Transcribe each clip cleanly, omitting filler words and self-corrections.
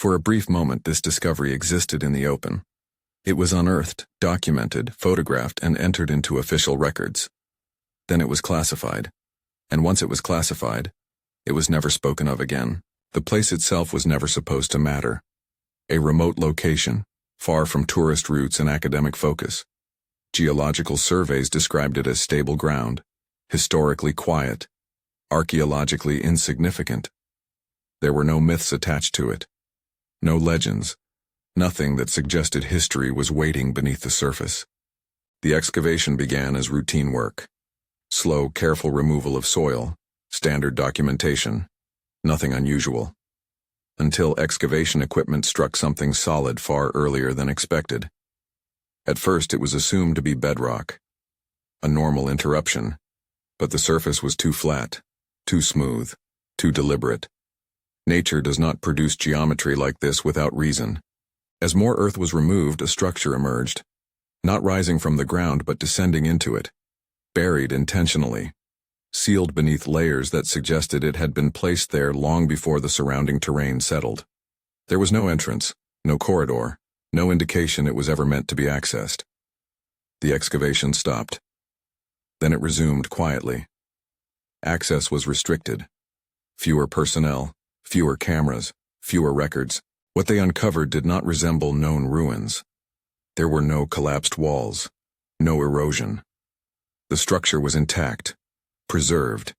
For a brief moment, this discovery existed in the open. It was unearthed, documented, photographed, and entered into official records. Then it was classified. And once it was classified, it was never spoken of again. The place itself was never supposed to matter. A remote location, far from tourist routes and academic focus. Geological surveys described it as stable ground, historically quiet, archaeologically insignificant. There were no myths attached to it, no legends, nothing that suggested history was waiting beneath the surface. The excavation began as routine work. Slow, careful removal of soil, standard documentation, nothing unusual. Until excavation equipment struck something solid far earlier than expected. At first it was assumed to be bedrock, a normal interruption, but the surface was too flat, too smooth, too deliberate. Nature does not produce geometry like this without reason. As more earth was removed, a structure emerged, not rising from the ground but descending into it, buried intentionally, sealed beneath layers that suggested it had been placed there long before the surrounding terrain settled. There was no entrance, no corridor, no indication it was ever meant to be accessed. The excavation stopped. Then it resumed quietly. Access was restricted. Fewer personnel, fewer cameras, fewer records. What they uncovered did not resemble known ruins. There were no collapsed walls, no erosion. The structure was intact, preserved,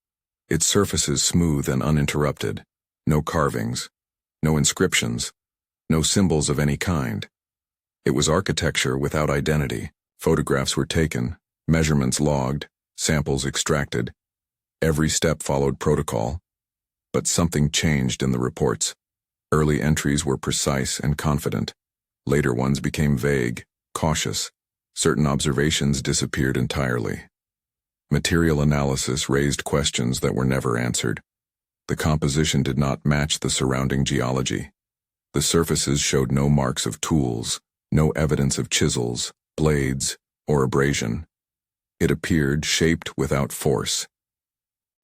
its surfaces smooth and uninterrupted. No carvings, no inscriptions, no symbols of any kind. It was architecture without identity. Photographs were taken, measurements logged, samples extracted. Every step followed protocol. But something changed in the reports. Early entries were precise and confident. Later ones became vague, cautious. Certain observations disappeared entirely. Material analysis raised questions that were never answered. The composition did not match the surrounding geology. The surfaces showed no marks of tools, no evidence of chisels, blades, or abrasion. It appeared shaped without force.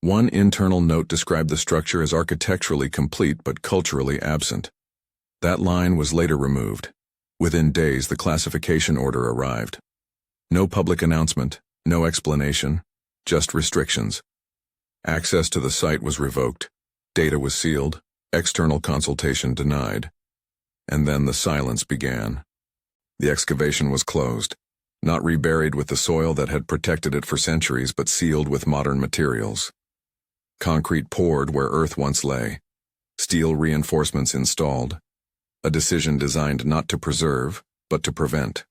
One internal note described the structure as architecturally complete but culturally absent. That line was later removed. Within days, the classification order arrived. No public announcement, no explanation, just restrictions. Access to the site was revoked. Data was sealed, external consultation denied. And then the silence began. The excavation was closed, not reburied with the soil that had protected it for centuries, but sealed with modern materials. Concrete poured where earth once lay. Steel reinforcements installed. A decision designed not to preserve, but to prevent.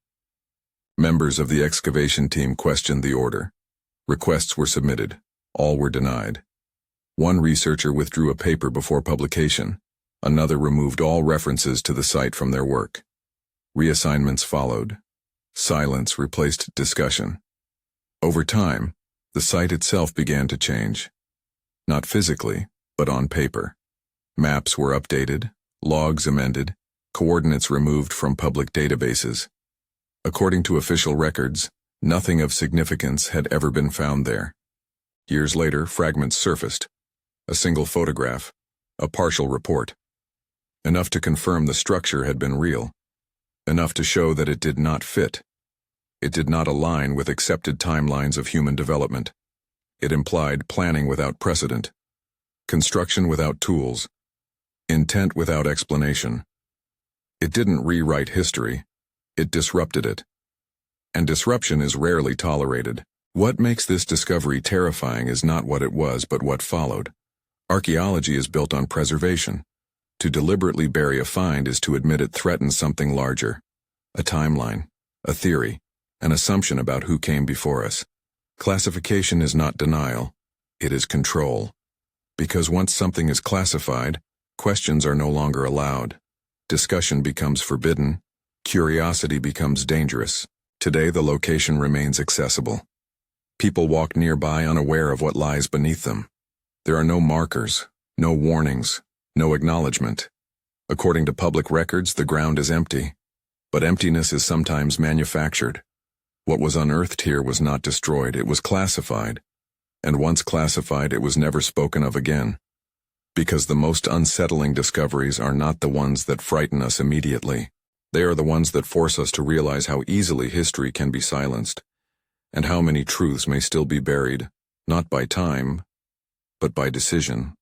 Members of the excavation team questioned the order. Requests were submitted. All were denied. One researcher withdrew a paper before publication. Another removed all references to the site from their work. Reassignments followed. Silence replaced discussion. Over time, the site itself began to change. Not physically, but on paper. Maps were updated, logs amended, coordinates removed from public databases. According to official records, nothing of significance had ever been found there. Years later, fragments surfaced. A single photograph, a partial report. Enough to confirm the structure had been real. Enough to show that it did not fit. It did not align with accepted timelines of human development. It implied planning without precedent, construction without tools, intent without explanation. It didn't rewrite history, it disrupted it. And disruption is rarely tolerated. What makes this discovery terrifying is not what it was, but what followed. Archaeology is built on preservation. To deliberately bury a find is to admit it threatens something larger. A timeline, a theory, an assumption about who came before us. Classification is not denial, it is control. Because once something is classified, questions are no longer allowed. Discussion becomes forbidden. Curiosity becomes dangerous. Today the location remains accessible. People walk nearby unaware of what lies beneath them. There are no markers, no warnings, no acknowledgement. According to public records, the ground is empty. But emptiness is sometimes manufactured. What was unearthed here was not destroyed, it was classified. And once classified, it was never spoken of again. Because the most unsettling discoveries are not the ones that frighten us immediately. They are the ones that force us to realize how easily history can be silenced, and how many truths may still be buried, not by time, but by decision.